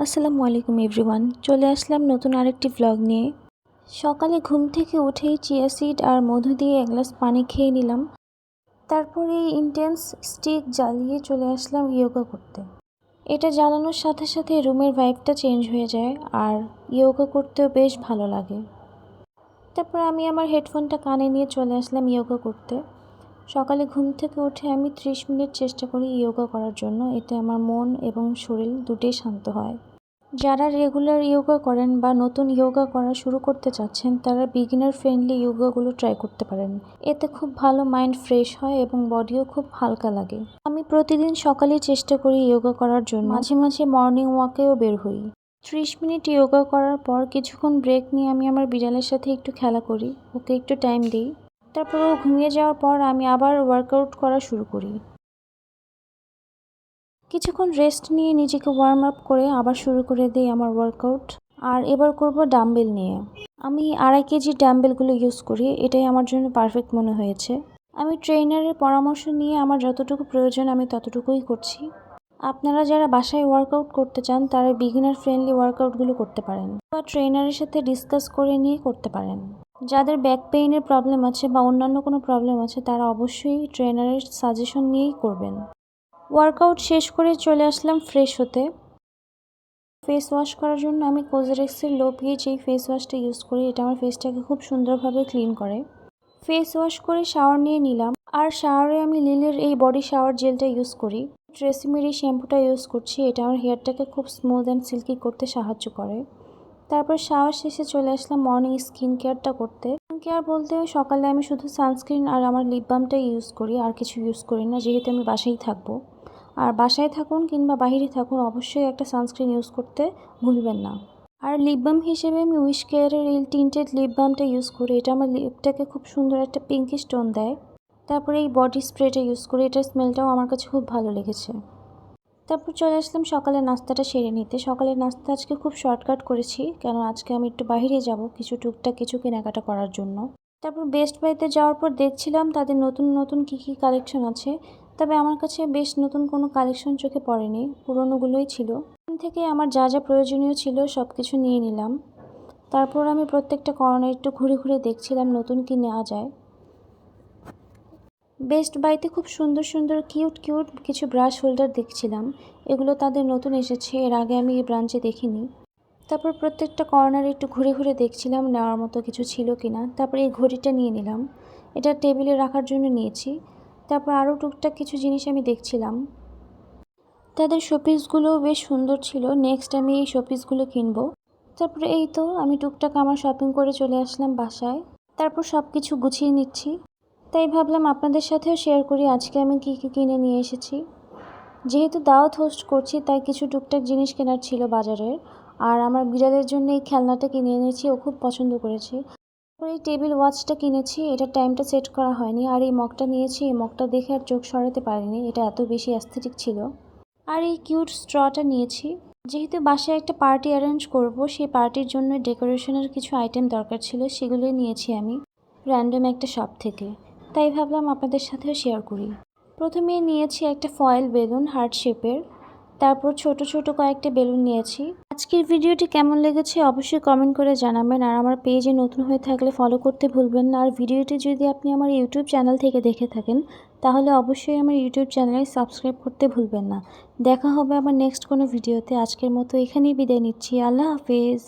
আসসালামু আলাইকুম এভরিওয়ান, চলে আসলাম নতুন আরেকটি ভ্লগ নিয়ে। সকালে ঘুম থেকে উঠেই চিয়া সিড আর মধু দিয়ে এক গ্লাস পানি খেয়ে নিলাম। তারপরে ইন্টেন্স স্টিক জ্বালিয়ে চলে আসলাম ইয়োগা করতে। এটা জ্বালানোর সাথে সাথে রুমের ভাইবটা চেঞ্জ হয়ে যায় আর ইয়োগা করতেও বেশ ভালো লাগে। তারপর আমি আমার হেডফোনটা কানে নিয়ে চলে আসলাম ইয়োগা করতে। সকালে ঘুম থেকে উঠে আমি 30 মিনিট চেষ্টা করি ইয়োগা করার জন্য। এতে আমার মন এবং শরীর দুটোই শান্ত হয়। যারা রেগুলার ইয়োগা করেন বা নতুন ইয়োগা করা শুরু করতে চাচ্ছেন, তারা বিগিনার ফ্রেন্ডলি ইয়োগাগুলো ট্রাই করতে পারেন। এতে খুব ভালো মাইন্ড ফ্রেশ হয় এবং বডিও খুব হালকা লাগে। আমি প্রতিদিন সকালেই চেষ্টা করি ইয়োগা করার জন্য, মাঝে মাঝে মর্নিং ওয়াকেও বের হই। 30 মিনিট ইয়োগা করার পর কিছুক্ষণ ব্রেক নিয়ে আমি আমার বিড়ালের সাথে একটু খেলা করি, ওকে একটু টাইম দিই। তারপর ও ঘুমিয়ে যাওয়ার পর আমি আবার ওয়ার্কআউট করা শুরু করি। কিছুক্ষণ রেস্ট নিয়ে নিজেকে ওয়ার্ম আপ করে আবার শুরু করে দিই আমার ওয়ার্কআউট। আর এবার করব ডাম্বেল নিয়ে। আমি 2.5 কেজি ডাম্বেলগুলো ইউজ করি, এটাই আমার জন্য পারফেক্ট মনে হয়েছে। আমি ট্রেনারের পরামর্শ নিয়ে আমার যতটুকু প্রয়োজন আমি ততটুকুই করছি। আপনারা যারা বাসায় ওয়ার্কআউট করতে চান, তারা বিগিনার ফ্রেন্ডলি ওয়ার্কআউটগুলো করতে পারেন বা ট্রেনারের সাথে ডিসকাস করে নিয়ে করতে পারেন। যাদের ব্যাক পেইনের প্রবলেম আছে বা অন্যান্য কোনো প্রবলেম আছে, তারা অবশ্যই ট্রেনারের সাজেশন নিয়েই করবেন। ওয়ার্কআউট শেষ করে চলে আসলাম ফ্রেশ হতে। ফেস ওয়াশ করার জন্য আমি কোজারেক্সের লো পিএইচ এই ফেস ওয়াশটা ইউজ করি। এটা আমার ফেসটাকে খুব সুন্দরভাবে ক্লিন করে। ফেস ওয়াশ করে শাওয়ার নিয়ে নিলাম। আর শাওয়ারে আমি লিলের এই বডি শাওয়ার জেলটা ইউজ করি। ট্রেসিমের এই শ্যাম্পুটা ইউজ করছি, এটা আমার হেয়ারটাকে খুব স্মুথ অ্যান্ড সিল্কি করতে সাহায্য করে। তারপর শাওয়ার শেষে চলে আসলাম মর্নিং স্কিন কেয়ারটা করতে। স্কিন কেয়ার বলতে সকালে আমি শুধু সানস্ক্রিন আর আমার লিপ বামটাই ইউজ করি, আর কিছু ইউজ করি না, যেহেতু আমি বাসায় থাকবো। আর বাসায় থাকুন কিংবা বাহিরে থাকুন, অবশ্যই একটা সানস্ক্রিন ইউজ করতে ভুলবেন না। আর লিপ বাম হিসেবে আমি উইশ কেয়ারের এই টিন্টেড লিপ বামটা ইউজ করি। এটা আমার লিপটাকে খুব সুন্দর একটা পিঙ্কিশ টোন দেয়। তারপরে এই বডি স্প্রেটা ইউজ করি, এটার স্মেলটাও আমার কাছে খুব ভালো লেগেছে। তারপর চলে আসলাম সকালের নাস্তাটা সেরে নিতে। সকালের নাস্তা আজকে খুব শর্টকাট করেছি, কেন আজকে আমি একটু বাইরে যাব কিছু টুকটাক কিছু কেনাকাটা করার জন্য। তারপর বেস্ট বাইতে যাওয়ার পর দেখছিলাম তাদের নতুন নতুন কী কী কালেকশন আছে। তবে আমার কাছে বেশ নতুন কোনো কালেকশন চোখে পড়েনি, পুরনোগুলোই ছিল। এখান থেকে আমার যা যা প্রয়োজনীয় ছিল সব কিছু নিয়ে নিলাম। তারপর আমি প্রত্যেকটা কর্নার একটু ঘুরে ঘুরে দেখছিলাম নতুন কি নেওয়া যায়। বেস্ট বাইতে খুব সুন্দর সুন্দর কিউট কিউট কিছু ব্রাশ হোল্ডার দেখছিলাম। এগুলো তাদের নতুন এসেছে, এর আগে আমি এই ব্রাঞ্চে দেখিনি। তারপর প্রত্যেকটা কর্নারে একটু ঘুরে ঘুরে দেখছিলাম নেওয়ার মতো কিছু ছিল কিনা। তারপর এই ঘড়িটা নিয়ে নিলাম, এটা টেবিলে রাখার জন্য নিয়েছি। তারপর আরও টুকটাক কিছু জিনিস আমি দেখছিলাম। তাদের শোপিসগুলোও বেশ সুন্দর ছিল, নেক্সট আমি এই শোপিসগুলো কিনবো। তারপরে এই তো আমি টুকটাক আমার শপিং করে চলে আসলাম বাসায়। তারপর সব কিছু গুছিয়ে নিচ্ছি। তাই ভাবলাম আপনাদের সাথেও শেয়ার করি আজকে আমি কী কী কিনে নিয়ে এসেছি। যেহেতু দাওয়াত হোস্ট করছি, তাই কিছু টুকটাক জিনিস কেনার ছিল বাজারের। আর আমার বিড়ালের জন্য এই খেলনাটা কিনে এনেছি, ও খুব পছন্দ করেছে। তারপর এই টেবিল ওয়াচটা কিনেছি, এটা টাইমটা সেট করা হয়নি। আর এই মগটা নিয়েছি, এই মগটা দেখে আর চোখ সরাতে পারিনি, এটা এত বেশি অ্যাস্থেটিক ছিল। আর এই কিউট স্ট্রটা নিয়েছি। যেহেতু বাসায় একটা পার্টি অ্যারেঞ্জ করব, সেই পার্টির জন্য ডেকোরেশনের কিছু আইটেম দরকার ছিল, সেগুলোই নিয়েছি আমি র্যান্ডম একটা শপ থেকে। তাই ভাবলাম আপনাদের সাথেও শেয়ার করি। প্রথমে নিয়েছি একটা ফয়েল বেলুন হার্ট শেপের। তারপর ছোট ছোট কয়েকটা বেলুন নিয়েছি। আজকের ভিডিওটি কেমন লেগেছে অবশ্যই কমেন্ট করে জানাবেন। আর আমার পেজে নতুন হয়ে থাকলে ফলো করতে ভুলবেন না। আর ভিডিওটি যদি আপনি আমার ইউটিউব চ্যানেল থেকে দেখে থাকেন, তাহলে অবশ্যই আমার ইউটিউব চ্যানেলে সাবস্ক্রাইব করতে ভুলবেন না। দেখা হবে আবার নেক্সট কোনো ভিডিওতে। আজকের মতো এখানেই বিদায় নিচ্ছি। আল্লাহ হাফেজ।